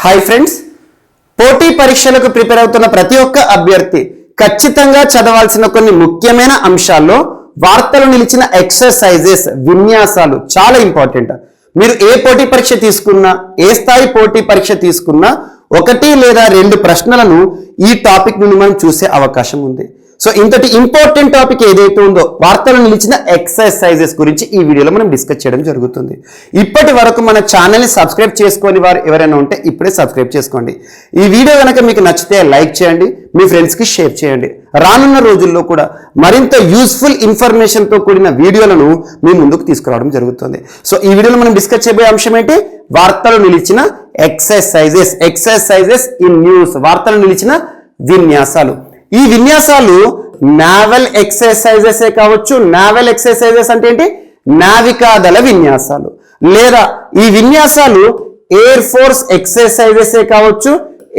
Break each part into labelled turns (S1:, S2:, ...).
S1: Hi friends, పోటీ పరీక్షలకు prepare అవుతున్న ప్రతి ఒక్క అభ్యర్థి ఖచ్చితంగా చదవాల్సిన కొన్ని ముఖ్యమైన అంశాల్లో వార్తలు నిలిచిన ఎక్సర్సైజెస్, విన్యాసాలు చాలా ఇంపార్టెంట్. మీరు ఏ పోటీ పరీక్ష తీసుకున్నా, ఏ స్థాయి పోటీ పరీక్ష తీసుకున్నా ఒకటి లేదా రెండు ప్రశ్నలను ఈ టాపిక్ నుండి మనం చూసే అవకాశం ఉంది. సో ఇంతటి ఇంపార్టెంట్ టాపిక్ ఏదైతే ఉందో వార్తలు నిలిచిన ఎక్సర్సైజెస్ గురించి ఈ వీడియోలో మనం డిస్కస్ చేయడం జరుగుతుంది. ఇప్పటి వరకు మన ఛానల్ని సబ్స్క్రైబ్ చేసుకొని వారు ఎవరైనా ఉంటే ఇప్పుడే సబ్స్క్రైబ్ చేసుకోండి. ఈ వీడియో కనుక మీకు నచ్చితే లైక్ చేయండి, మీ ఫ్రెండ్స్కి షేర్ చేయండి. రానున్న రోజుల్లో కూడా మరింత యూస్ఫుల్ ఇన్ఫర్మేషన్తో కూడిన వీడియోలను మీ ముందుకు తీసుకురావడం జరుగుతుంది. సో ఈ వీడియోలో మనం డిస్కస్ చేయబోయే అంశం ఏంటి? వార్తలు నిలిచిన ఎక్సర్సైజెస్ ఇన్ న్యూస్, వార్తలు నిలిచిన విన్యాసాలు. ఈ విన్యాసాలు నావల్ ఎక్సర్సైజెస్ కావచ్చు. నావల్ ఎక్సర్సైజెస్ అంటే ఏంటి? నావికాదళ విన్యాసాలు. లేదా ఈ విన్యాసాలు ఎయిర్ ఫోర్స్ ఎక్సర్సైజెస్ కావచ్చు.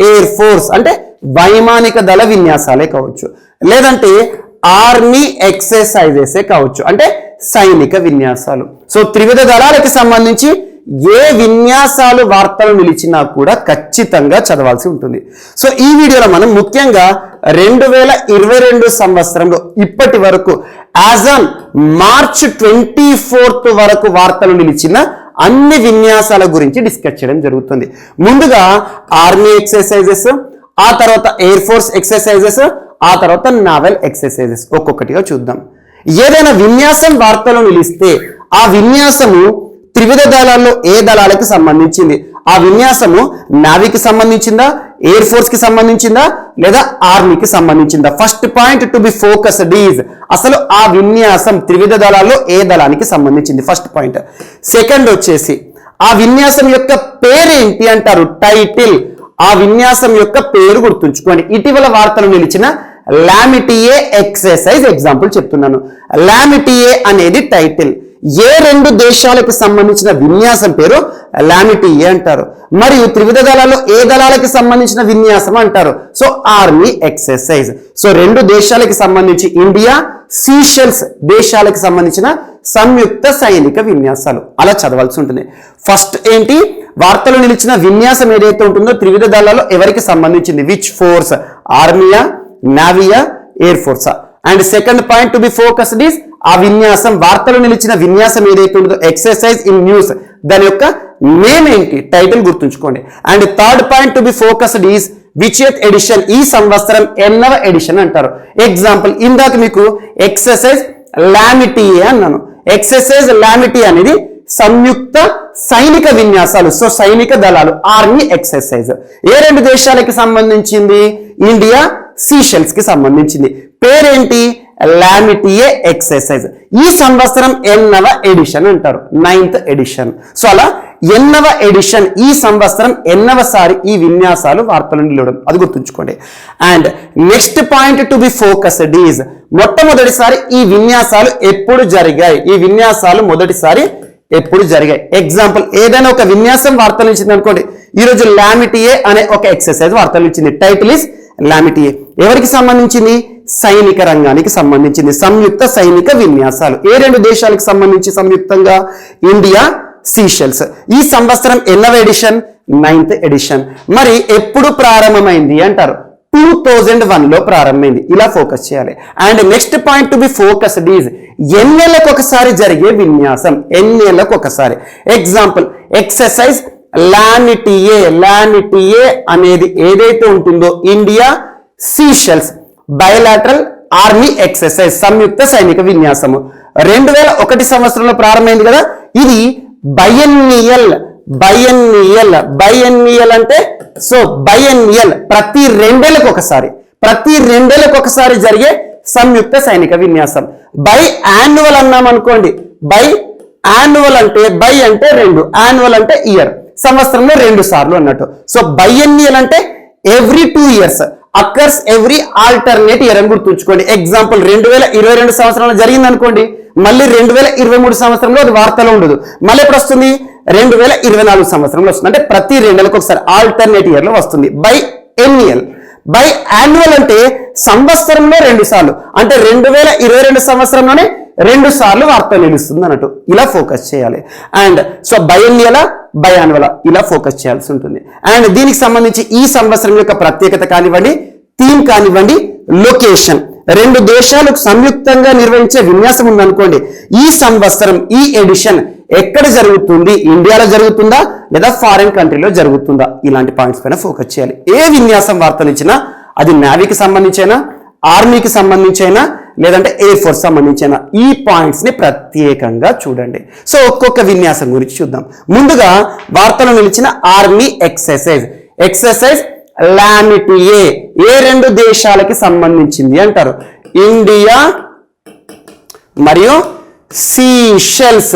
S1: ఎయిర్ ఫోర్స్ అంటే వైమానిక దళ విన్యాసాలే కావచ్చు. లేదంటే ఆర్మీ ఎక్సర్సైజెస్ కావచ్చు, అంటే సైనిక విన్యాసాలు. సో త్రివిధ దళాలకు సంబంధించి ఏ విన్యాసాలు వార్తలు నిలిచినా కూడా ఖచ్చితంగా చదవాల్సి ఉంటుంది. సో ఈ వీడియోలో మనం ముఖ్యంగా 2022 సంవత్సరంలో ఇప్పటి వరకు యాజ్ ఆన్ మార్చ్ 24 వరకు వార్తలు నిలిచిన అన్ని విన్యాసాల గురించి డిస్కస్ చేయడం జరుగుతుంది. ముందుగా ఆర్మీ ఎక్సర్సైజెస్, ఆ తర్వాత ఎయిర్ ఫోర్స్ ఎక్సర్సైజెస్, ఆ తర్వాత నావల్ ఎక్సర్సైజెస్ ఒక్కొక్కటిగా చూద్దాం. ఏదైనా విన్యాసం వార్తలు నిలిస్తే ఆ విన్యాసము త్రివిధ దళాల్లో ఏ దళాలకు సంబంధించింది? ఆ విన్యాసము నావీకి సంబంధించిందా, ఎయిర్ ఫోర్స్ కి సంబంధించిందా, లేదా ఆర్మీకి సంబంధించిందా? First point to be focused is అసలు ఆ విన్యాసం త్రివిధ దళాల్లో ఏ దళానికి సంబంధించింది? First point. సెకండ్ వచ్చేసి ఆ విన్యాసం యొక్క పేరేంటి అంటారు? టైటిల్. ఆ విన్యాసం యొక్క పేరు గుర్తుంచుకోండి. ఇటీవల వార్తలు నిలిచిన లామిటియే ఎక్సర్సైజ్ ఎగ్జాంపుల్ చెప్తున్నాను. లామిటియే అనేది టైటిల్. ఏ రెండు దేశాలకు సంబంధించిన విన్యాసం పేరు లామిటియే అంటారు. మరియు త్రివిధ దళాల్లో ఏ దళాలకు సంబంధించిన విన్యాసం అంటారు? So army exercise. సో రెండు దేశాలకు సంబంధించి ఇండియా, సీషెల్స్ దేశాలకు సంబంధించిన సంయుక్త సైనిక విన్యాసాలు అలా చదవాల్సి ఉంటుంది. ఫస్ట్ ఏంటి? వార్తలు నిలిచిన విన్యాసం ఏదైతే ఉంటుందో త్రివిధ దళాల్లో ఎవరికి సంబంధించింది? Which force? ఆర్మీయా, నావియా, ఎయిర్ ఫోర్సా? And second point to be focused is ఆ విన్యాసం, వార్తలు నిలిచిన విన్యాసం ఏదైతే ఉంటుందో ఎక్సర్సైజ్ ఇన్ న్యూస్, దాని యొక్క నేమ్ ఏంటి? టైటిల్ గుర్తుంచుకోండి. And third point to be focused is which edition? ఈ సంవత్సరం ఎన్నవ ఎడిషన్ అంటారు. ఎగ్జాంపుల్ ఇందాక మీకు ఎక్సర్సైజ్ లామిటియే అన్నాను. ఎక్సర్సైజ్ లామిటియే అనేది సంయుక్త సైనిక విన్యాసాలు. సో సైనిక దళాలు, ఆర్మీ ఎక్సర్సైజ్. ఏ రెండు దేశాలకి సంబంధించింది? ఇండియా, సీషెల్స్ కి సంబంధించింది. పేరేంటి? లామిటియే ఎక్సర్సైజ్. ఈ సంవత్సరం ఎన్నవ ఎడిషన్ అంటారు? 9th edition. సో అలా ఎన్నవ ఎడిషన్, ఈ సంవత్సరం ఎన్నవసారి ఈ విన్యాసాలు వార్తలు నిలవడం, అది గుర్తుంచుకోండి. And next point to be focused is మొట్టమొదటిసారి ఈ విన్యాసాలు ఎప్పుడు జరిగాయి? ఈ విన్యాసాలు మొదటిసారి ఎప్పుడు జరిగాయి? ఎగ్జాంపుల్ ఏదైనా ఒక విన్యాసం వార్తలు ఇచ్చింది అనుకోండి. ఈరోజు లామిటియే అనే ఒక ఎక్సర్సైజ్ వార్తలు ఇచ్చింది. టైటిల్ ఇస్ లామిటియే. ఎవరికి సంబంధించింది? సైనిక రంగానికి సంబంధించింది. సంయుక్త సైనిక విన్యాసాలు. ఏ రెండు దేశాలకు సంబంధించి సంయుక్తంగా? India, Seychelles. ఈ సంవత్సరం ఎన్నవ ఎడిషన్? 9th edition. మరి ఎప్పుడు ప్రారంభమైంది అంటారు? 2001లో ప్రారంభమైంది. ఇలా ఫోకస్ చేయాలి. And next point to be focused is ఎన్నేళ్లకు ఒకసారి జరిగే విన్యాసం? ఎన్నేళ్లకు ఒకసారి. Example exercise లామిటియే. లామిటియే అనేది ఏదైతే ఉంటుందో India, Seychelles bilateral army exercise, సంయుక్త సైనిక విన్యాసము 2001 సంవత్సరంలో ప్రారంభమైంది కదా. ఇది బయన్నియల్. బయన్నియల్ అంటే సో బయన్నియల్ ప్రతి రెండేళ్లకు ఒకసారి జరిగే సంయుక్త సైనిక విన్యాసం. బై యాన్యువల్ అన్నాం అనుకోండి. బై యాన్యువల్ అంటే బై అంటే రెండు, యాన్యువల్ అంటే ఇయర్, సంవత్సరంలో 2 సార్లు అన్నట్టు. సో బయన్నియల్ అంటే every 2 years, occurs every alternate year అని గుర్తుంచుకోండి. ఎగ్జాంపుల్ 2022 సంవత్సరంలో జరిగింది అనుకోండి, మళ్ళీ 2023 సంవత్సరంలో అది వార్తలో ఉండదు. మళ్ళీ ఎప్పుడు వస్తుంది? 2024 సంవత్సరంలో వస్తుంది. అంటే ప్రతి 2 నెలలకు ఒకసారి ఆల్టర్నేట్ ఇయర్ లో వస్తుంది. బై ఎన్నియల్. బై యాన్యువల్ అంటే సంవత్సరంలో 2 సార్లు, అంటే 2022 సంవత్సరంలోనే 2 సార్లు వార్త నిలుస్తుంది అన్నట్టు. ఇలా ఫోకస్ చేయాలి. అండ్ సో బయన్నియల బయాన్వల ఇలా ఫోకస్ చేయాల్సి ఉంటుంది. అండ్ దీనికి సంబంధించి ఈ సంవత్సరం యొక్క ప్రత్యేకత కానివ్వండి, థీమ్ కానివ్వండి, లొకేషన్, రెండు దేశాలకు సంయుక్తంగా నిర్వహించే విన్యాసం ఉందనుకోండి, ఈ సంవత్సరం ఈ ఎడిషన్ ఎక్కడ జరుగుతుంది, ఇండియాలో జరుగుతుందా లేదా ఫారిన్ కంట్రీలో జరుగుతుందా, ఇలాంటి పాయింట్స్ పైన ఫోకస్ చేయాలి. ఏ విన్యాసం వార్తలు ఇచ్చినా అది నేవీకి సంబంధించైనా, ఆర్మీకి సంబంధించైనా, లేదంటే ఎయిర్ ఫోర్స్ సంబంధించిన ఈ పాయింట్స్ ని ప్రత్యేకంగా చూడండి. సో ఒక్కొక్క విన్యాసం గురించి చూద్దాం. ముందుగా వార్తలు నిలిచిన ఆర్మీ ఎక్సర్సైజ్ లామిటియే ఏ రెండు దేశాలకి సంబంధించింది అంటారు, ఇండియా మరియు సీషెల్స్.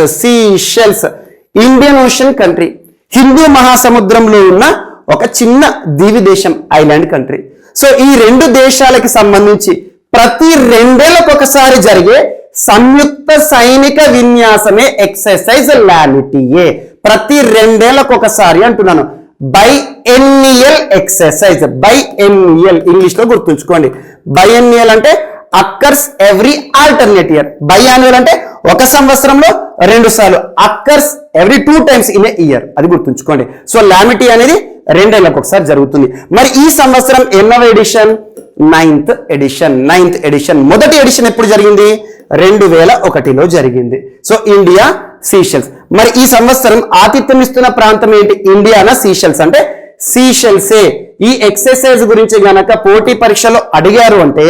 S1: ఇండియన్ ఓషన్ కంట్రీ, హిందూ మహాసముద్రంలో ఉన్న ఒక చిన్న దీవి దేశం, ఐలాండ్ కంట్రీ. సో ఈ రెండు దేశాలకి సంబంధించి ప్రతి 2 ఏళ్లకు ఒకసారి జరిగే సంయుక్త సైనిక విన్యాసమే ఎక్సర్సైజ్ లామిటియే. ప్రతి 2 ఏళ్లకు ఒకసారి అంటున్నాను. బైఎన్నియల్ ఎక్సర్సైజ్, బైఎన్నియల్ ఇంగ్లీష్ లో గుర్తుంచుకోండి. బైఎన్నియల్ అంటే అక్కర్స్ ఎవ్రీ ఆల్టర్నేట్ ఇయర్, బైయాన్యువల్ అంటే ఒక సంవత్సరంలో 2 సార్లు, occurs every 2 times in a year, అది గుర్తుంచుకోండి. సో లామిటీ అనేది 2 ఏళ్లకు ఒకసారి జరుగుతుంది. మరి ఈ సంవత్సరం ఎన్నవ ఎడిషన్? 9th edition. మొదటి ఎడిషన్ ఎప్పుడు జరిగింది? 2001లో జరిగింది. So India Seychelles. మరి ఈ సంవత్సరం ఆతిథ్యం ఇస్తున్న ప్రాంతం ఏంటి, ఇండియానా సీషెల్స్? అంటే సీషెల్సే. ఈ ఎక్సర్సైజ్ గురించి గనక పోటీ పరీక్షలో అడిగారు అంటే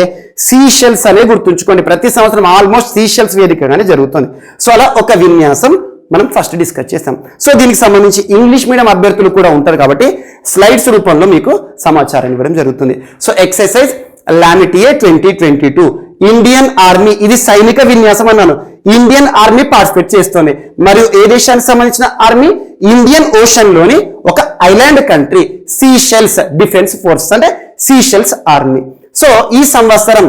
S1: సీషెల్స్ అనే గుర్తుంచుకోండి. ప్రతి సంవత్సరం ఆల్మోస్ట్ సీషెల్స్ వేదికగానే జరుగుతుంది. సో అలా ఒక విన్యాసం మనం ఫస్ట్ డిస్కస్ చేస్తాం. సో దీనికి సంబంధించి ఇంగ్లీష్ మీడియం అభ్యర్థులు కూడా ఉంటారు కాబట్టి స్లైడ్స్ రూపంలో మీకు సమాచారం ఇవ్వడం జరుగుతుంది. సో ఎక్సర్సైజ్ లామిటియే 2022 ఇండియన్ ఆర్మీ, ఇది సైనిక విన్యాసం అన్నాను. ఇండియన్ ఆర్మీ పార్టిసిపేట్ చేస్తుంది. మరియు ఏ దేశానికి సంబంధించిన ఆర్మీ? ఇండియన్ ఓషన్ లోని ఒక island country Seychelles defence force, అంటే సీషెల్స్ ఆర్మీ. సో ఈ సంవత్సరం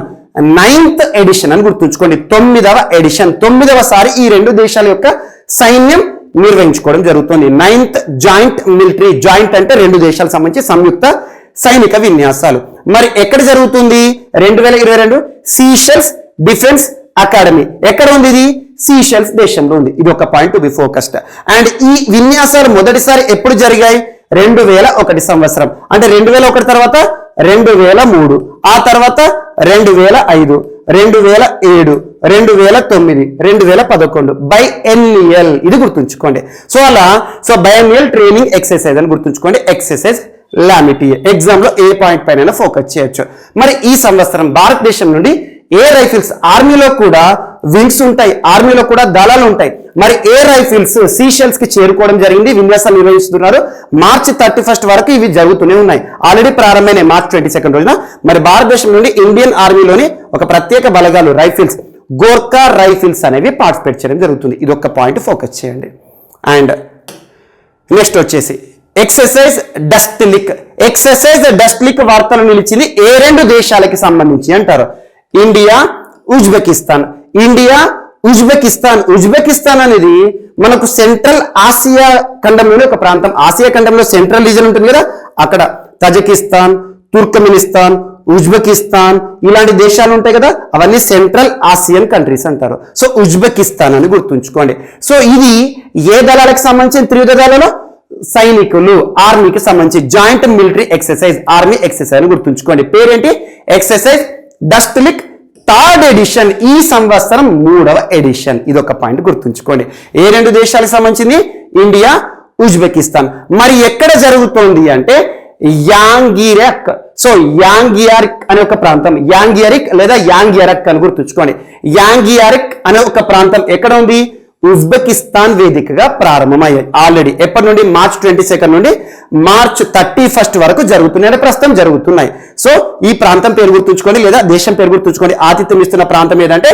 S1: 9th ఎడిషన్ అని గుర్తుంచుకోండి. 9వ ఎడిషన్, 9వ సారి ఈ రెండు దేశాల యొక్క సైన్యం నిర్వహించుకోవడం జరుగుతుంది. 9th జాయింట్ మిలిటరీ, జాయింట్ అంటే రెండు దేశాలకు సంబంధించి సంయుక్త సైనిక విన్యాసాలు. మరి ఎక్కడ జరుగుతుంది? 2022 సీషెల్స్ డిఫెన్స్ అకాడమీ. ఎక్కడ ఉంది ఇది? సీషెల్స్ దేశంలో ఉంది. ఇది ఒక point to be focused. And ఈ విన్యాసాలు మొదటిసారి ఎప్పుడు జరిగాయి? 2001 సంవత్సరం. అంటే 2001 తర్వాత 2003, ఆ తర్వాత 2005, 2007, 2009, 2011 బైఎన్నియల్, ఇది గుర్తుంచుకోండి. సో అలా బైఎన్నియల్ ట్రైనింగ్ ఎక్సర్సైజ్ అని గుర్తుంచుకోండి. ఎక్సర్సైజ్ లామిటియే. ఎగ్జామ్ లో ఏ పాయింట్ పైన ఫోకస్ చేయొచ్చు. మరి ఈ సంవత్సరం భారతదేశం నుండి ఎయిర్ రైఫిల్స్, ఆర్మీలో కూడా వింగ్స్ ఉంటాయి, ఆర్మీలో కూడా దళాలు ఉంటాయి. మరి ఎయిర్ రైఫిల్స్ సీషెల్స్ కి చేరుకోవడం జరిగింది. విన్యాసాలు నిర్వహిస్తున్నారు. మార్చి 31 వరకు ఇవి జరుగుతూనే ఉన్నాయి. ఆల్రెడీ ప్రారంభమైన మార్చి 22 రోజున మరి భారతదేశం నుండి ఇండియన్ ఆర్మీలోని ఒక ప్రత్యేక బలగాలు రైఫిల్స్, గోర్ఖా రైఫిల్స్ అనేవి పార్టిసిపేట్ చేయడం జరుగుతుంది. ఇది ఒక పాయింట్ ఫోకస్ చేయండి. అండ్ నెక్స్ట్ వచ్చేసి ఎక్సర్సైజ్ డస్ట్ లిక్ వార్తలు నిలిచింది ఏ రెండు దేశాలకి సంబంధించి అంటారు? ఇండియా ఉజ్బెకిస్తాన్ అనేది మనకు సెంట్రల్ ఆసియా ఖండంలోని ఒక ప్రాంతం. ఆసియా ఖండంలో సెంట్రల్ రీజన్ ఉంటుంది కదా, అక్కడ తజకిస్తాన్, తుర్కమెనిస్తాన్, ఉజ్బెకిస్తాన్ ఇలాంటి దేశాలు ఉంటాయి కదా, అవన్నీ సెంట్రల్ ఆసియన్ కంట్రీస్ అంటారు. సో ఉజ్బెకిస్తాన్ అని గుర్తుంచుకోండి. సో ఇది ఏ దళాలకు సంబంధించిన? త్రివిధ దళాలు, సైనికులు, ఆర్మీకి సంబంధించి joint military exercise, army exercise అని గుర్తుంచుకోండి. పేరేంటి? ఎక్సర్సైజ్ డస్ట్ లిక్ 3rd ఎడిషన్. ఈ సంవత్సరం 3వ ఎడిషన్. ఇది ఒక పాయింట్ గుర్తుంచుకోండి. ఏ రెండు దేశాలకు సంబంధించింది? India, Uzbekistan. మరి ఎక్కడ జరుగుతోంది అంటే యాంగిరక్. సో యాంగియారిక్ అనే ఒక ప్రాంతం, యాంగియారిక్ లేదా యాంగియరక్ అని గుర్తుంచుకోండి. యాంగియారిక్ అనే ఒక ప్రాంతం ఎక్కడ ఉంది? ఉజ్బెకిస్తాన్ వేదికగా ప్రారంభమయ్యాయి. ఆల్రెడీ ఎప్పటి నుండి? మార్చ్ 22 నుండి మార్చ్ 31 వరకు జరుగుతున్నాయి, ప్రస్తుతం జరుగుతున్నాయి. సో ఈ ప్రాంతం పేరు గుర్తుంచుకోండి లేదా దేశం పేరు గుర్తుంచుకోండి. ఆతిథ్యం ఇస్తున్న ప్రాంతం ఏదంటే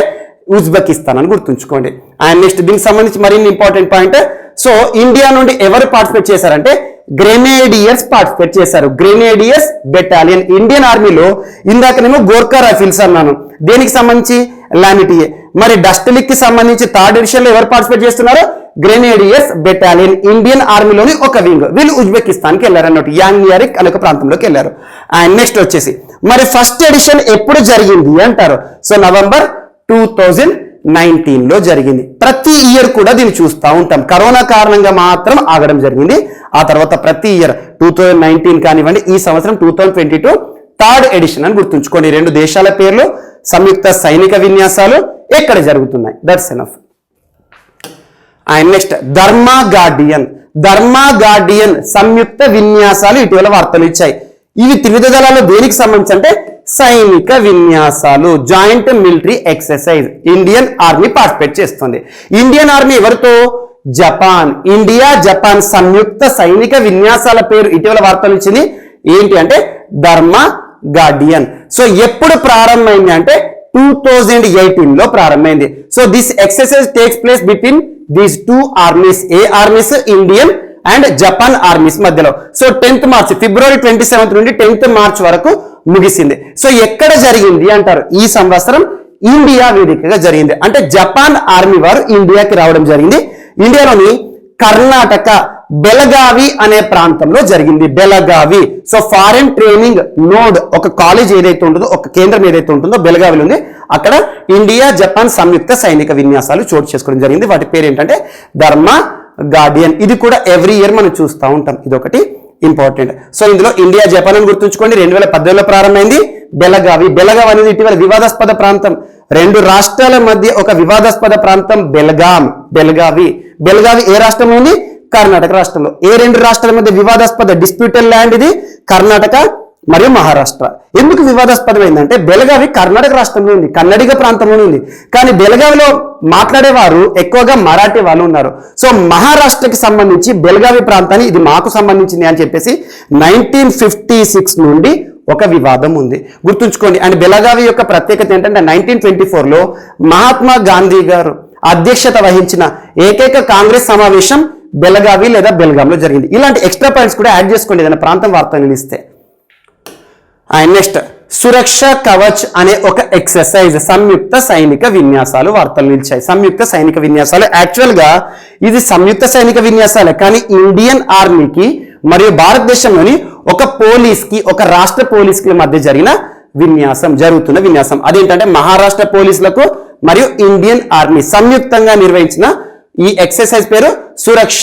S1: ఉజ్బెకిస్తాన్ అని గుర్తుంచుకోండి. అండ్ నెక్స్ట్ దీనికి సంబంధించి మరిన్ని ఇంపార్టెంట్ పాయింట్. సో ఇండియా నుండి ఎవరు పార్టిసిపేట్ చేశారంటే గ్రెనేడియర్స్ పార్టిసిపేట్ చేశారు. Grenadiers battalion. ఇండియన్ ఆర్మీలో ఇందాకనేమో గోర్ఖా రైఫిల్స్ అన్నాను, దేనికి సంబంధించి? లామిటియే. మరి డస్ట్ లిక్ కి సంబంధించి 3rd ఎడిషన్ లో ఎవరు పార్టిసిపేట్ చేస్తున్నారు? గ్రెనేడియర్స్ బెటాలియన్, ఇండియన్ ఆర్మీలోని ఒక వింగ్. వీళ్ళు ఉజ్బెకిస్తాన్ కి వెళ్ళారు అన్నట్టు, యాంగియారిక్ అనే ఒక ప్రాంతంలోకి వెళ్ళారు. అండ్ నెక్స్ట్ వచ్చేసి మరి ఫస్ట్ ఎడిషన్ ఎప్పుడు జరిగింది అంటారు? సో నవంబర్ 2000 2019లో జరిగింది. ప్రతి ఇయర్ కూడా దీన్ని చూస్తూ ఉంటాం. కరోనా కారణంగా మాత్రం ఆగడం జరిగింది. ఆ తర్వాత ప్రతి ఇయర్ 2019 కానివ్వండి, ఈ సంవత్సరం 2022 థర్డ్ ఎడిషన్ అని గుర్తుంచుకోండి. 2 దేశాల పేర్లు, సంయుక్త సైనిక విన్యాసాలు ఎక్కడ జరుగుతున్నాయి. That's enough. And next Dharma Guardian సంయుక్త విన్యాసాలు ఇటీవల వార్తలు ఇచ్చాయి. ఇవి త్రివిధ దళాలు దేనికి సంబంధించి అంటే సైనిక విన్యాసాలు, joint military exercise. Indian army participate చేస్తుంది. ఇండియన్ ఆర్మీ ఎవరితో? జపాన్. ఇండియా జపాన్ సంయుక్త సైనిక విన్యాసాల పేరు ఇటీవల వార్తలు ఇచ్చింది ఏంటి అంటే ధర్మా గార్డియన్. సో ఎప్పుడు ప్రారంభమైంది అంటే 2018లో ప్రారంభమైంది. So this exercise takes place between these 2 armies. ఏ armies? Indian and Japan armies మధ్యలో. సో 10th మార్చ్, ఫిబ్రవరి 27 నుండి 10th మార్చ్ వరకు ముగిసింది. సో ఎక్కడ జరిగింది అంటారు? ఈ సంవత్సరం ఇండియా వేదికగా జరిగింది. అంటే జపాన్ ఆర్మీ వారు ఇండియాకి రావడం జరిగింది. ఇండియాలోని కర్ణాటక బెలగావి అనే ప్రాంతంలో జరిగింది. Belagavi. So foreign training node ఒక కాలేజ్ ఏదైతే ఉంటుందో, ఒక కేంద్రం ఏదైతే ఉంటుందో బెలగావిలో ఉంది. అక్కడ ఇండియా జపాన్ సంయుక్త సైనిక విన్యాసాలు చోటు చేసుకోవడం జరిగింది. వాటి పేరు ఏంటంటే ధర్మా గార్డియన్. ఇది కూడా ఎవ్రీ ఇయర్ మనం చూస్తూ ఉంటాం. ఇది ఒకటి ఇంపార్టెంట్. సో ఇందులో ఇండియా జపాన్ అని గుర్తుంచుకోండి. 2018లో ప్రారంభమైంది. బెలగావి అనేది ఇటీవల వివాదాస్పద ప్రాంతం. 2 రాష్ట్రాల మధ్య ఒక వివాదాస్పద ప్రాంతం బెలగావి. ఏ రాష్ట్రంలో ఉంది? కర్ణాటక రాష్ట్రంలో. ఏ 2 రాష్ట్రాల మధ్య వివాదాస్పద డిస్ప్యూటెడ్ ల్యాండ్ ఇది? కర్ణాటక మరియు మహారాష్ట్ర. ఎందుకు వివాదాస్పదమైందంటే బెలగావి కర్ణాటక రాష్ట్రంలో ఉంది, కన్నడిగ ప్రాంతంలో ఉంది. కానీ బెలగావిలో మాట్లాడేవారు ఎక్కువగా మరాఠీ వాళ్ళు ఉన్నారు. సో మహారాష్ట్రకి సంబంధించి బెలగావి ప్రాంతాన్ని ఇది మాకు సంబంధించింది అని చెప్పేసి 1956 నుండి ఒక వివాదం ఉంది. గుర్తుంచుకోండి. అండ్ బెలగావి యొక్క ప్రత్యేకత ఏంటంటే 1924లో మహాత్మా గాంధీ గారు అధ్యక్షత వహించిన ఏకైక కాంగ్రెస్ సమావేశం బెలగావి లేదా బెల్గాంలో జరిగింది. ఇలాంటి ఎక్స్ట్రా పాయింట్స్ కూడా యాడ్ చేసుకోండి ఏదైనా ప్రాంతం వార్త నిలిస్తే. అండ్ నెక్స్ట్ సురక్ష కవచ్ అనే ఒక ఎక్సర్సైజ్, సంయుక్త సైనిక విన్యాసాలు వార్తలు నిలిచాయి. సంయుక్త సైనిక విన్యాసాలు యాక్చువల్ గా ఇది సంయుక్త సైనిక విన్యాసాలే, కానీ ఇండియన్ ఆర్మీకి మరియు భారతదేశంలోని ఒక పోలీస్ కి, ఒక రాష్ట్ర పోలీస్ కి మధ్య జరుగుతున్న విన్యాసం. అదేంటంటే మహారాష్ట్ర పోలీసులకు మరియు ఇండియన్ ఆర్మీ సంయుక్తంగా నిర్వహించిన ఈ ఎక్సర్సైజ్ పేరు సురక్ష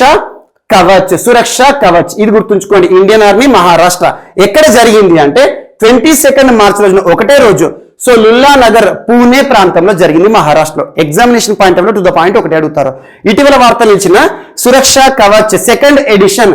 S1: కవచ్. ఇది గుర్తుంచుకోండి. Indian army Maharashtra. ఎక్కడ జరిగింది అంటే 22 మార్చ్ రోజున, ఒకటే రోజు. సో లుల్లా నగర్ పూణే ప్రాంతంలో జరిగింది మహారాష్ట్రలో. Examination point off to the point ఒకటి అడుగుతారు. ఇటీవల వార్తలు ఇచ్చిన సురక్ష కవచ్ 2nd ఎడిషన్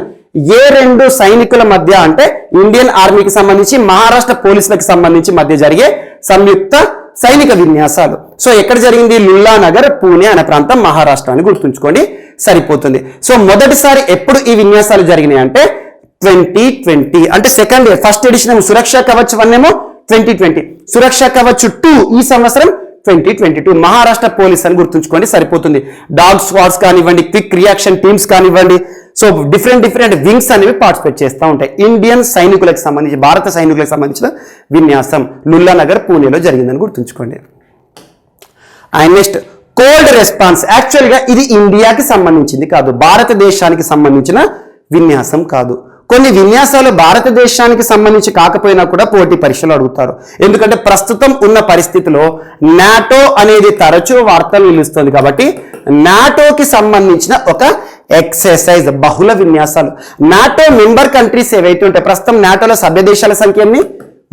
S1: ఏ 2 సైనికుల మధ్య అంటే ఇండియన్ ఆర్మీకి సంబంధించి మహారాష్ట్ర పోలీసులకు సంబంధించి మధ్య జరిగే సంయుక్త సైనిక విన్యాసాలు. సో ఎక్కడ జరిగింది? లుల్లా నగర్ పూణే అనే ప్రాంతం మహారాష్ట్ర అని గుర్తుంచుకోండి, సరిపోతుంది. సో మొదటిసారి ఎప్పుడు ఈ విన్యాసాలు జరిగినాయి అంటే 2020. అంటే ఫస్ట్ ఎడిషన్ సురక్ష కవచ్ 1 ఏమో 2020, సురక్ష కవచ్ 2 ఈ సంవత్సరం 2022. మహారాష్ట్ర పోలీస్ అని గుర్తుంచుకోండి, సరిపోతుంది. డాగ్ స్క్వాడ్స్ కానివ్వండి, క్విక్ రియాక్షన్ టీమ్స్ కానివ్వండి, సో డిఫరెంట్ వింగ్స్ అనేవి పార్టిసిపేట్ చేస్తూ ఉంటాయి. ఇండియన్ సైనికులకు సంబంధించి, భారత సైనికులకు సంబంధించిన విన్యాసం లుల్లా నగర్ పూణేలో జరిగిందని గుర్తుంచుకోండి. And next cold response. యాక్చువల్గా ఇది ఇండియాకి సంబంధించింది కాదు, భారతదేశానికి సంబంధించిన విన్యాసం కాదు. కొన్ని విన్యాసాలు భారతదేశానికి సంబంధించి కాకపోయినా కూడా పోటీ పరీక్షలు అడుగుతారు. ఎందుకంటే ప్రస్తుతం ఉన్న పరిస్థితిలో నాటో అనేది తరచూ వార్తలు నిలుస్తుంది కాబట్టి నాటోకి సంబంధించిన ఒక ఎక్సర్సైజ్, బహుళ విన్యాసాలు. నాటో మెంబర్ కంట్రీస్ ఏవైతే ఉంటాయి, ప్రస్తుతం నాటోలో సభ్య దేశాల సంఖ్య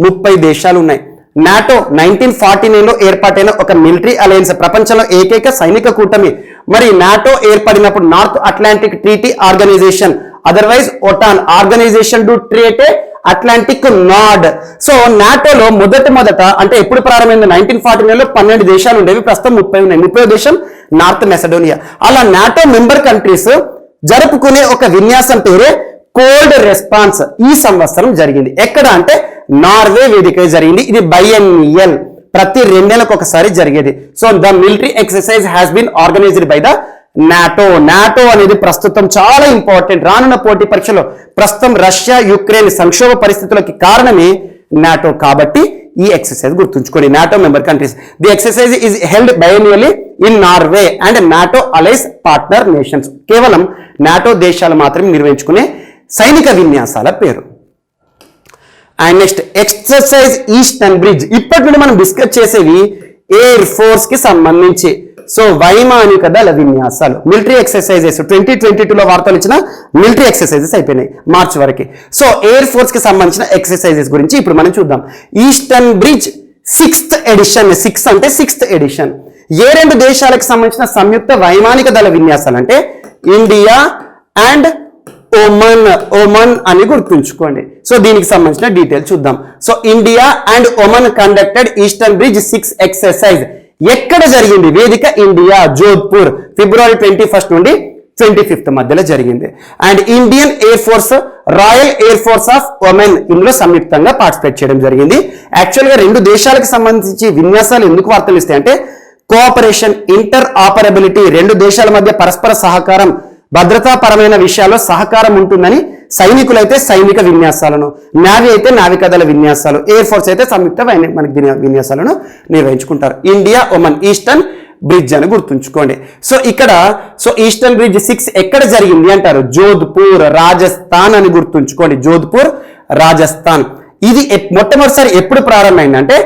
S1: 30 దేశాలు ఉన్నాయి. నాటో 1949లో ఏర్పాటైన ఒక మిలిటరీ అలయన్స్, ప్రపంచంలో ఏకైక సైనిక కూటమి. మరి నాటో ఏర్పడినప్పుడు North Atlantic Treaty Organization, otherwise OTAN, organization to treat Atlantic Nord. So నాటోలో మొదట అంటే ఎప్పుడు ప్రారంభమైంది? 1949లో 12 దేశాలు ఉండేవి, ప్రస్తుతం 30 ఉన్నాయి. 30వ దేశం నార్త్ మెసడోనియా. అలా నాటో మెంబర్ కంట్రీస్ జరుపుకునే ఒక విన్యాసం పేరే కోల్డ్ రెస్పాన్స్. ఈ సంవత్సరం జరిగింది. ఎక్కడ అంటే నార్వే వేదిక జరిగింది. ఇది బైఎన్నియల్, ప్రతి 2 నెలలకు ఒకసారి జరిగేది. So the military exercise has been organised by the NATO అనేది ప్రస్తుతం చాలా ఇంపార్టెంట్. రానున్న పోటీ పరీక్షలో ప్రస్తుతం రష్యా యుక్రెయిన్ సంక్షోభ పరిస్థితులకి కారణమే నాటో. కాబట్టి ఈ ఎక్సర్సైజ్ గుర్తుంచుకోండి. NATO member countries. The exercise is held biannually in Norway and NATO allies partner nations. కేవలం నాటో దేశాలు మాత్రమే నిర్వహించుకునే సైనిక విన్యాసాల పేరు. And next exercise Eastern Bridge. ఇప్పటి నుండి మనం డిస్కస్ చేసేవి ఎయిర్ ఫోర్స్ కి సంబంధించి. సో వైమానిక దళ విన్యాసాలు మిలిటరీ ఎక్సర్సైజెస్ 2022లో వార్తలు ఇచ్చిన మిలిటరీ ఎక్సర్సైజెస్ అయిపోయినాయి మార్చ్ వరకు. సో ఎయిర్ ఫోర్స్ కి సంబంధించిన ఎక్సర్సైజెస్ గురించి ఇప్పుడు మనం చూద్దాం. ఈస్టర్న్ బ్రిడ్జ్ 6th ఎడిషన్, 6 అంటే 6th ఎడిషన్. ఏ రెండు దేశాలకు సంబంధించిన సంయుక్త వైమానిక దళ విన్యాసాలు అంటే ఇండియా అండ్ ఒమన్ అని గుర్తుంచుకోండి. సో దీనికి సంబంధించిన డీటెయిల్ చూద్దాం. So India and Oman conducted eastern bridge 6 exercise. ఎక్కడ జరిగింది? వేదిక ఇండియా, జోధ్పూర్, ఫిబ్రవరి 21 నుండి 25 మధ్యలో జరిగింది. And Indian air force, royal air force of Oman ఇందులో సంయుక్తంగా పార్టిసిపేట్ చేయడం జరిగింది. యాక్చువల్గా రెండు దేశాలకు సంబంధించి విన్యాసాలు ఎందుకు వార్తలు ఇస్తాయి అంటే కోఆపరేషన్, ఇంటర్ ఆపరబిలిటీ, రెండు దేశాల మధ్య పరస్పర సహకారం, భద్రతాపరమైన విషయాల్లో సహకారం ఉంటుందని సైనికులైతే సైనిక విన్యాసాలను, నావీ అయితే నావికాదళ విన్యాసాలు, ఎయిర్ ఫోర్స్ అయితే సంయుక్త మనకి విన్యాసాలను నిర్వహించుకుంటారు. ఇండియా ఒమన్ ఈస్టర్న్ బ్రిడ్జ్ అని గుర్తుంచుకోండి. సో ఇక్కడ ఈస్టర్న్ బ్రిడ్జ్ 6 ఎక్కడ జరిగింది అంటారు? జోధ్పూర్, రాజస్థాన్ అని గుర్తుంచుకోండి. జోధ్పూర్, రాజస్థాన్. ఇది మొట్టమొదటిసారి ఎప్పుడు ప్రారంభమైంది అంటే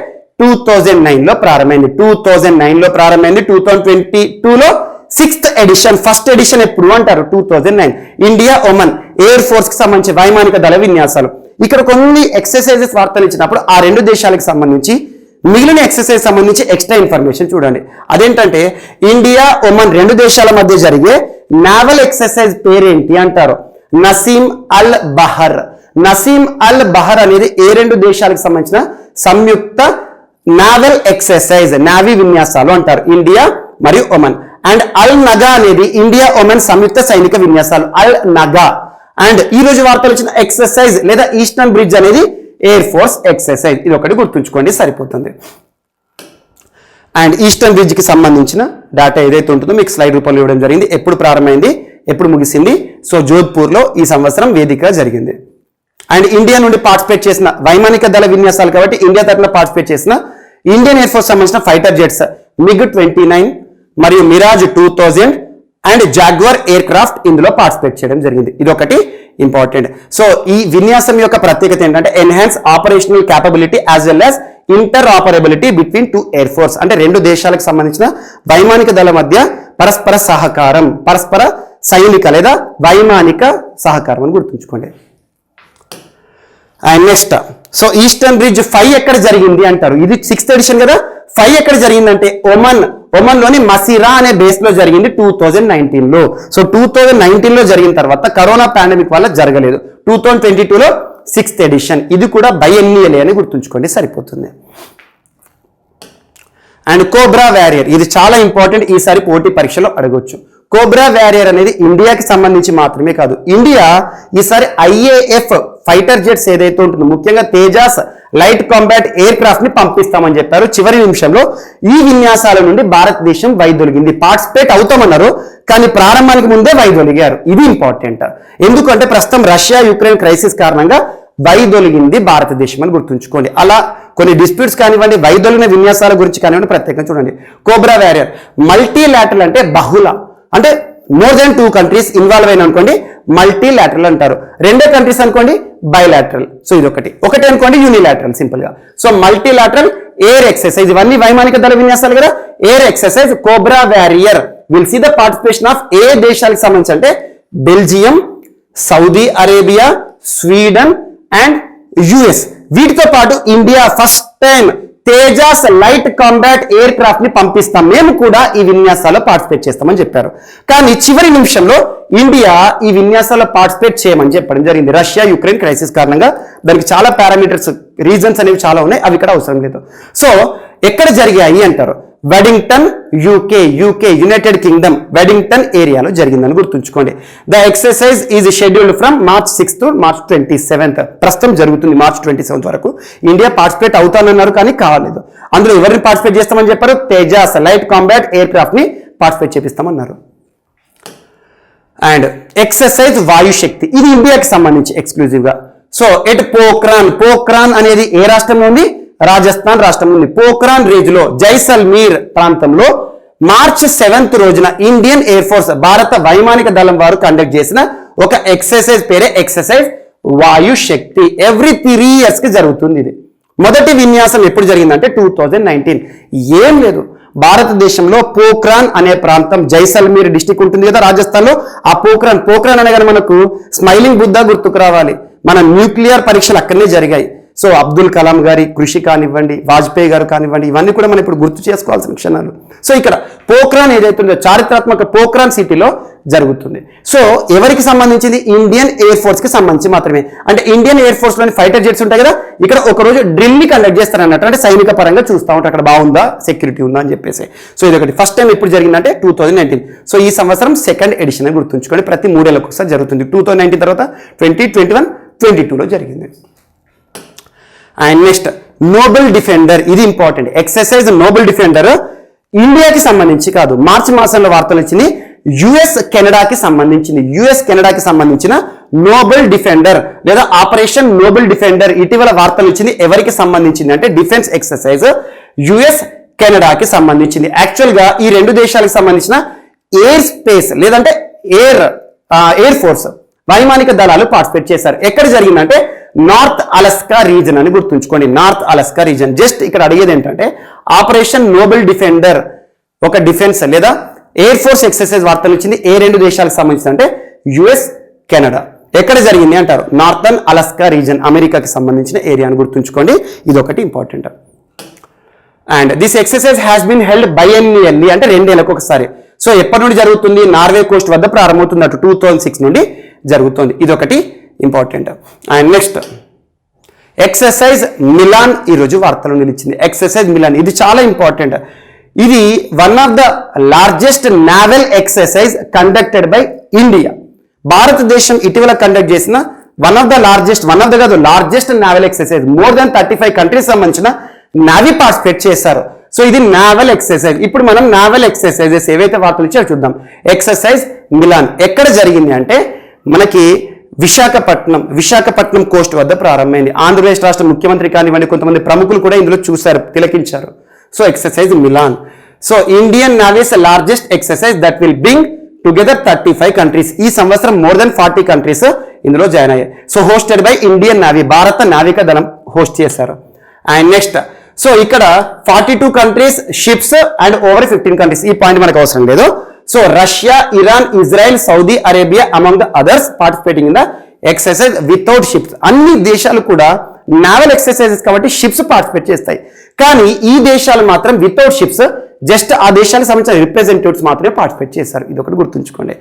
S1: 2009లో ప్రారంభమైంది. 2009లో ప్రారంభమైంది. 2022లో 6th ఎడిషన్. ఫస్ట్ ఎడిషన్ ఎప్పుడు అంటారు? 2009. ఇండియా ఒమన్ ఎయిర్ ఫోర్స్ కి సంబంధించి వైమానిక దళ విన్యాసాలు. ఇక్కడ కొన్ని ఎక్సర్సైజెస్ వార్తలు ఇచ్చినప్పుడు ఆ రెండు దేశాలకు సంబంధించి మిగిలిన ఎక్సర్సైజ్ సంబంధించి ఎక్స్ట్రా ఇన్ఫర్మేషన్ చూడండి. అదేంటంటే ఇండియా ఒమన్ రెండు దేశాల మధ్య జరిగే నావల్ ఎక్సర్సైజ్ పేరేంటి అంటారు? నసీం అల్ బహర్. నసీం అల్ బహర్ అనేది ఏ రెండు దేశాలకు సంబంధించిన సంయుక్త నావల్ ఎక్సర్సైజ్, నావీ విన్యాసాలు అంటారు, ఇండియా మరియు ఒమన్. అండ్ అల్ నగా అనేది ఇండియా ఒమన్ సంయుక్త సైనిక విన్యాసాలు, అల్ నగా. అండ్ ఈ రోజు వార్తలు వచ్చిన ఎక్సర్సైజ్ లేదా ఈస్టర్న్ బ్రిడ్జ్ అనేది ఎయిర్ ఫోర్స్ ఎక్సర్సైజ్. ఇది ఒకటి గుర్తుంచుకోండి సరిపోతుంది. అండ్ ఈస్టర్న్ బ్రిడ్జ్ కి సంబంధించిన డేటా ఏదైతే ఉంటుందో మీకు స్లైడ్ రూపంలో ఇవ్వడం జరిగింది. ఎప్పుడు ప్రారంభమైంది, ఎప్పుడు ముగిసింది. సో జోధ్పూర్ లో ఈ సంవత్సరం వేదిక జరిగింది. అండ్ ఇండియా నుండి పార్టిసిపేట్ చేసిన వైమానిక దళ విన్యాసాలు కాబట్టి ఇండియా తరఫున పార్టిసిపేట్ చేసిన ఇండియన్ ఎయిర్ ఫోర్స్ సంబంధించిన ఫైటర్ జెట్స్ MiG-29 మరియు Mirage 2000 and Jaguar aircraft ఇందులో పార్టిసిపేట్ చేయడం జరిగింది. ఇది ఒకటి ఇంపార్టెంట్. సో ఈ విన్యాసం యొక్క ప్రత్యేకత ఏంటంటే enhance operational capability as well as inter operability between 2 air force. అంటే రెండు దేశాలకు సంబంధించిన వైమానిక దళ మధ్య పరస్పర సహకారం, పరస్పర సైనిక లేదా వైమానిక సహకారం అని గుర్తుంచుకోండి. And next so eastern bridge 5 ఎక్కడ జరిగింది అంటారు? ఇది 6th ఎడిషన్ కదా. 5 ఎక్కడ జరిగిందంటే ఒమన్ లోని మసిరా అనే బేస్ లో జరిగింది 2019లో. సో 2019లో జరిగిన తర్వాత కరోనా పాండమిక్ వల్ల జరగలేదు. 2022లో 6th ఎడిషన్. ఇది కూడా బైఎన్నియల్ అని గుర్తుంచుకోండి సరిపోతుంది. అండ్ కోబ్రా వారియర్, ఇది చాలా ఇంపార్టెంట్, ఈసారి పోటీ పరీక్షలో అడగొచ్చు. కోబ్రా వారియర్ అనేది ఇండియాకి సంబంధించి మాత్రమే కాదు, ఇండియా ఈసారి IAF ఫైటర్ జెట్స్ ఏదైతే ఉంటుందో ముఖ్యంగా Tejas light combat aircraft ని పంపిస్తామని చెప్పారు. చివరి నిమిషంలో ఈ విన్యాసాల నుండి భారతదేశం వైదొలిగింది. పార్టిసిపేట్ అవుతామన్నారు కానీ ప్రారంభానికి ముందే వైదొలిగారు. ఇది ఇంపార్టెంట్, ఎందుకంటే ప్రస్తుతం రష్యా యుక్రెయిన్ క్రైసిస్ కారణంగా వైదొలిగింది భారతదేశం అని గుర్తుంచుకోండి. అలా కొన్ని డిస్ప్యూట్స్ కానివ్వండి, వైదొలిగిన విన్యాసాల గురించి కానివ్వండి ప్రత్యేకంగా చూడండి. కోబ్రా వారియర్ మల్టీలాటరల్ అంటే బహుళ, అంటే మోర్ దెన్ 2 కంట్రీస్ ఇన్వాల్వ్ అయిన అనుకోండి మల్టీలాటరల్ అంటారు. 2 కంట్రీస్ అనుకోండి బైలాటరల్. సో ఇది ఒకటి అనుకోండి యూనిలాటరల్ సింపుల్ గా. సో మల్టీలాటరల్ ఎయిర్ ఎక్సర్సైజ్, ఇవన్నీ వైమానిక దళ విన్యాసాలు కదా. Air exercise Cobra Warrior will see the participation of a దేశాలకు సంబంధించి అంటే Belgium, Saudi Arabia, Sweden and US. వీటితో పాటు India first time Tejas light combat aircraft ని పంపిస్తాం, మేము కూడా ఈ విన్యాసాల్లో పార్టిసిపేట్ చేస్తామని చెప్పారు. కానీ చివరి నిమిషంలో ఇండియా ఈ విన్యాసాల్లో పార్టిసిపేట్ చేయమని చెప్పడం జరిగింది. రష్యా యుక్రెయిన్ క్రైసిస్ కారణంగా దానికి చాలా పారామీటర్స్, రీజన్స్ అనేవి చాలా ఉన్నాయి, అవి ఇక్కడ అవసరం లేదు. సో ఎక్కడ జరిగాయి అంటారు? వెడింగ్టన్ యూకే యునైటెడ్ కింగ్డమ్ వెడింగ్టన్ ఏరియాలో జరిగిందని గుర్తుంచుకోండి. The exercise is scheduled from March 6th to March 27th. ప్రస్తుతం జరుగుతుంది March 27th వరకు. ఇండియా పార్టిసిపేట్ అవుతానన్నారు కానీ కాలేదు. అందులో ఎవరిని పార్టిసిపేట్ చేస్తామని చెప్పారు? Tejas light combat aircraft ని పార్టిసిపేట్ చేపిస్తామన్నారు. అండ్ ఎక్సర్సైజ్ వాయుశక్తి, ఇది ఇండియాకి సంబంధించి ఎక్స్క్లూజివ్ గా. సో ఎట్ పోఖ్రాన్ అనేది ఏ రాష్ట్రంలో ఉంది? రాజస్థాన్ రాష్ట్రంలో ఉంది. పోఖ్రాన్ రేంజ్ లో జైసల్మీర్ ప్రాంతంలో March 7th రోజున ఇండియన్ ఎయిర్ ఫోర్స్ భారత వైమానిక దళం వారు కండక్ట్ చేసిన ఒక ఎక్సర్సైజ్ పేరే ఎక్సర్సైజ్ వాయుశక్తి. ఎవ్రీ 3 years కి జరుగుతుంది. ఇది మొదటి విన్యాసం ఎప్పుడు జరిగిందంటే 2019. ఏం లేదు, భారతదేశంలో పోఖ్రాన్ అనే ప్రాంతం, జైసల్మీర్ డిస్టిక్ ఉంటుంది కదా రాజస్థాన్లో, ఆ పోఖ్రాన్ అనగానే మనకు స్మైలింగ్ బుద్ధ గుర్తుకు రావాలి. మన న్యూక్లియర్ పరీక్షలు అక్కడనే జరిగాయి. సో అబ్దుల్ కలాం గారి కృషి కానివ్వండి, వాజ్పేయి గారు కానివ్వండి, ఇవన్నీ కూడా మనం ఇప్పుడు గుర్తు చేసుకోవాల్సిన క్షణాలు. సో ఇక్కడ పోఖ్రాన్ ఏదైతుందో చారిత్రాత్మక పోఖ్రాన్ సిటీలో జరుగుతుంది. సో ఎవరికి సంబంధించింది? ఇండియన్ ఎయిర్ ఫోర్స్ కి సంబంధించి మాత్రమే. అంటే ఇండియన్ ఎయిర్ ఫోర్స్ లోని ఫైటర్ జెట్స్ ఉంటాయి కదా, ఇక్కడ ఒకరోజు డ్రిల్ ని కండక్ట్ చేస్తారు అన్నట్టు. అంటే సైనిక పరంగా చూస్తూ ఉంటారు అక్కడ బాగుందా, సెక్యూరిటీ ఉందా అని చెప్పేసి. సో ఇది ఒకటి. ఫస్ట్ టైం ఎప్పుడు జరిగిందంటే 2019. సో ఈ సంవత్సరం సెకండ్ ఎడిషన్ అని గుర్తుంచుకోండి. ప్రతి 3 ఏళ్ళకు ఒకసారి జరుగుతుంది. 2019 తర్వాత 2021, 22లో జరిగింది. అండ్ నెక్స్ట్ నోబెల్ డిఫెండర్, ఇది ఇంపార్టెంట్. ఎక్సర్సైజ్ నోబెల్ డిఫెండర్ ఇండియాకి సంబంధించి కాదు, మార్చి మాసంలో వార్తలు వచ్చింది. యుఎస్ కెనడాకి సంబంధించిన నోబెల్ డిఫెండర్ లేదా ఆపరేషన్ నోబెల్ డిఫెండర్ ఇటీవల వార్తలు ఇచ్చింది. ఎవరికి సంబంధించింది అంటే డిఫెన్స్ ఎక్సర్సైజ్ యుఎస్ కెనడాకి సంబంధించింది. యాక్చువల్ గా ఈ 2 దేశాలకు సంబంధించిన ఎయిర్ స్పేస్ లేదంటే ఎయిర్ ఫోర్స్ వైమానిక దళాలు పార్టిసిపేట్ చేశారు. ఎక్కడ జరిగిందంటే నార్త్ అలస్కా రీజన్ అని గుర్తుంచుకోండి. North Alaska reason. జస్ట్ ఇక్కడ అడిగేది ఏంటంటే ఆపరేషన్ నోబెల్ డిఫెండర్ ఒక డిఫెన్స్ లేదా ఎయిర్ ఫోర్స్ ఎక్సర్సైజ్ వార్తలు ఇచ్చింది. ఏ 2 దేశాలకు సంబంధించి అంటే యుఎస్ కెనడా. ఎక్కడ జరిగింది అంటారు? నార్థన్ అలస్కా రీజన్, అమెరికాకి సంబంధించిన ఏరియా అని గుర్తుంచుకోండి. ఇది ఒకటి important. And this exercise has been held biennially అంటే 2 ఏళ్లకు ఒకసారి. సో ఎప్పటి నుండి జరుగుతుంది? నార్వే కోస్ట్ వద్ద ప్రారంభమవుతుంది. అటు 2006 నుండి జరుగుతుంది. ఇది ఒకటి important. And next exercise Milan ఈరోజు వార్తలు నిలిచింది. ఎక్సర్సైజ్ మిలాన్ ఇది చాలా ఇంపార్టెంట్. ఇది one of the largest naval exercise conducted by India. భారతదేశం ఇటీవల కండక్ట్ చేసిన largest naval exercise. More than 35 countries సంబంధించిన నావీ పార్టిసిపేట్ చేశారు. సో ఇది నావల్ ఎక్సర్సైజ్. ఇప్పుడు మనం నావల్ ఎక్సర్సైజెస్ ఏవైతే వార్తలు ఇచ్చారో చూద్దాం. ఎక్సర్సైజ్ మిలాన్ ఎక్కడ జరిగింది అంటే మనకి విశాఖపట్నం కోస్ట్ వద్ద ప్రారంభమైంది. ఆంధ్రప్రదేశ్ రాష్ట్ర ముఖ్యమంత్రి కానివ్వండి, కొంతమంది ప్రముఖులు కూడా ఇందులో చూశారు, తిలకించారు. So exercise Milan. So Indian navy's largest exercise that will bring together 35 countries. ఈ సంవత్సరం మోర్ దెన్ 40 కంట్రీస్ ఇందులో జాయిన్ అయ్యాయి. So hosted by Indian navy, భారత నావికా దళం హోస్ట్ చేశారు. అండ్ నెక్స్ట్ సో ఇక్కడ 42 countries ships and over 15 countries. ఈ పాయింట్ మనకు అవసరం లేదు. So Russia, Iran, Israel, Saudi Arabia among the others participating in the exercise without ships. అన్ని దేశాలు కూడా నావల్ ఎక్సర్సైజెస్ కాబట్టి షిప్స్ పార్టిసిపేట్ చేస్తాయి. కానీ ఈ దేశాలు మాత్రం వితౌట్ షిప్స్, జస్ట్ ఆ దేశానికి సంబంధించిన రిప్రజెంటేటివ్స్ మాత్రమే పార్టిసిపేట్ చేశారు. ఇది ఒకటి గుర్తుంచుకోండి.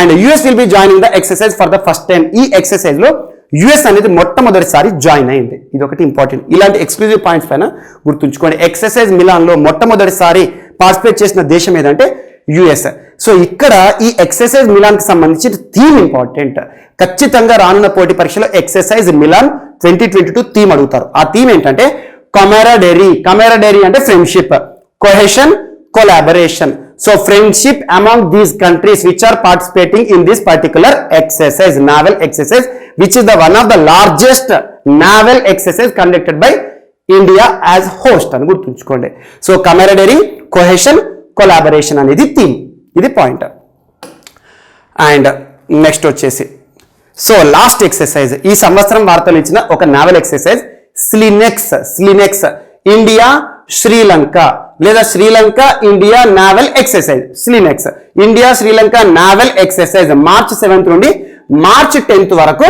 S1: And US will be joining the exercise for the first time. ఈ ఎక్సర్సైజ్ లో యుఎస్ అనేది మొట్టమొదటిసారి జాయిన్ అయింది. ఇది ఒకటి ఇంపార్టెంట్. ఇలాంటి ఎక్స్క్లూజివ్ పాయింట్స్ పైన గుర్తుంచుకోండి. ఎక్సర్సైజ్ మిలాన్ లో మొట్టమొదటిసారి పార్టిసిపేట్ చేసిన దేశం ఏదంటే యుఎస్. సో ఇక్కడ ఈ ఎక్సర్సైజ్ మిలాన్ కి సంబంధించి థీమ్ ఇంపార్టెంట్. ఖచ్చితంగా రానున్న పోటీ పరీక్షలో ఎక్సర్సైజ్ మిలాన్ 2022 థీమ్ అడుగుతారు. ఆ థీమ్ ఏంటంటే కమెరాడరీ అంటే friendship, cohesion, collaboration. So friendship among these countries which are participating in this particular exercise, naval exercise, which is the one of the largest naval exercise conducted by India as host అని గుర్తుంచుకోండి. So camaraderie, cohesion, collaboration అనేది theme. ఇది point. And next వచ్చేసి so last exercise ఈ సంవత్సరం వార్తలు ఇచ్చిన ఒక naval exercise SLINEX India Sri Lanka లేదా Sri Lanka India naval exercise. SLINEX India Sri Lanka naval exercise March 7th నుండి మార్చ్ 10th వరకు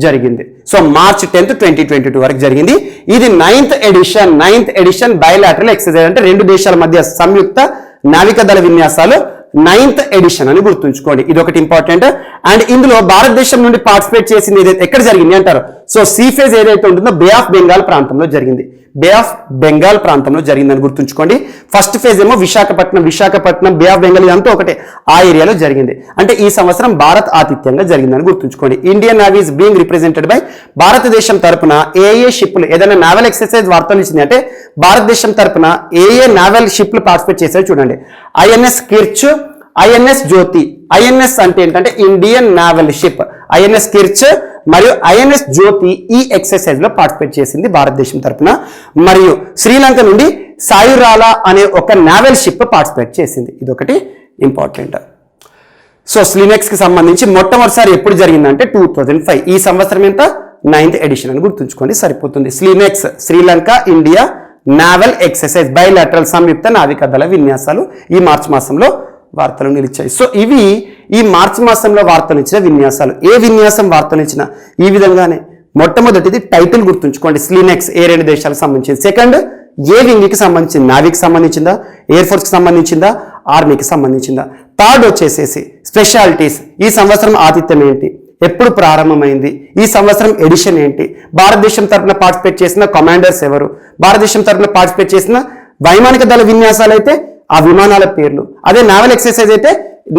S1: జరిగింది. సో మార్చ్ 10th, 2022 వరకు జరిగింది. ఇది 9th ఎడిషన్ బైలాటరల్ ఎక్సర్సైజ్ అంటే 2 దేశాల మధ్య సంయుక్త నావికా దళ విన్యాసాలు 9th ఎడిషన్ అని గుర్తుంచుకోండి. ఇది ఒకటి ఇంపార్టెంట్. అండ్ ఇందులో భారతదేశం నుండి పార్టిసిపేట్ చేసింది ఎక్కడ జరిగింది అంటారు? సో సీ ఫేజ్ ఏదైతే ఉంటుందో బే ఆఫ్ బెంగాల్ ప్రాంతంలో జరిగింది. జరిగిందని గుర్తుంచుకోండి. ఫస్ట్ ఫేజ్ ఏమో విశాఖపట్నం, బే ఆఫ్ బెంగాల్ ఇదంతా ఒకటే, ఆ ఏరియాలో జరిగింది. అంటే ఈ సంవత్సరం భారత్ ఆతిథ్యంగా జరిగిందని గుర్తుంచుకోండి. Indian navy is being represented by భారతదేశం తరపున ఏ షిప్లు ఏదైనా నావల్ ఎక్సర్సైజ్ వార్తలు ఇచ్చింది అంటే భారతదేశం తరపున ఏ నావల్ షిప్లు పార్టిసిపేట్ చేశారో చూడండి. ఐఎన్ఎస్ కిర్చ్, ఐఎన్ఎస్ జ్యోతి. ఐఎన్ఎస్ అంటే ఏంటంటే ఇండియన్ నావల్ షిప్. ఐఎన్ఎస్ కిర్చ్ మరియు ఐఎన్ఎస్ జ్యోతి ఈ ఎక్సర్సైజ్ లో పార్టిసిపేట్ చేసింది భారతదేశం తరపున. మరియు శ్రీలంక నుండి సాయురాలా అనే ఒక నావల్ షిప్ పార్టిసిపేట్ చేసింది. ఇది ఇంపార్టెంట్. సో స్లినెక్స్ కి సంబంధించి మొట్టమొదటిసారి ఎప్పుడు జరిగిందంటే 2005. ఈ సంవత్సరం ఎంత? 9th ఎడిషన్ అని గుర్తుంచుకోండి సరిపోతుంది. SLINEX Sri Lanka India naval exercise bilateral సంయుక్త నావికాదళ విన్యాసాలు ఈ మార్చి మాసంలో వార్తలు నిలిచాయి. సో ఇవి ఈ మార్చి మాసంలో వార్తలు ఇచ్చిన విన్యాసాలు. ఏ విన్యాసం వార్తలు ఇచ్చిన ఈ విధంగానే మొట్టమొదటిది టైటిల్ గుర్తుంచుకోండి, స్లీనెక్స్ ఏ 2 దేశాలకు సంబంధించింది. సెకండ్ ఏ వింగ్కి సంబంధించింది, నావికి సంబంధించిందా, ఎయిర్ ఫోర్స్కి సంబంధించిందా, ఆర్మీకి సంబంధించిందా. థర్డ్ వచ్చేసేసి స్పెషాలిటీస్, ఈ సంవత్సరం ఆతిథ్యం ఏంటి, ఎప్పుడు ప్రారంభమైంది, ఈ సంవత్సరం ఎడిషన్ ఏంటి, భారతదేశం తరఫున పార్టిసిపేట్ చేసిన కమాండర్స్ ఎవరు, భారతదేశం తరఫున పార్టిసిపేట్ చేసిన వైమానిక దళ విన్యాసాలు అయితే ఆ విమానాల పేర్లు, అదే నావల్ ఎక్సర్సైజ్ అయితే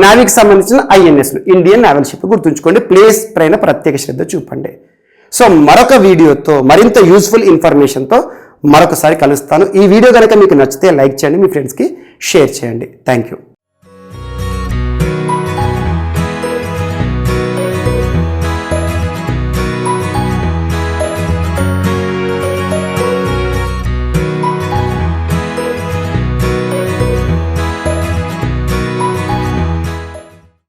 S1: నావికి సంబంధించిన ఐఎన్ఎస్లు, ఇండియన్ నావల్ షిప్ గుర్తుంచుకోండి. ప్లేస్ పైన ప్రత్యేక శ్రద్ధ చూపండి. సో మరొక వీడియోతో మరింత యూస్ఫుల్ ఇన్ఫర్మేషన్తో మరొకసారి కలుస్తాను. ఈ వీడియో కనుక మీకు నచ్చితే లైక్ చేయండి, మీ ఫ్రెండ్స్కి షేర్ చేయండి. Thank you.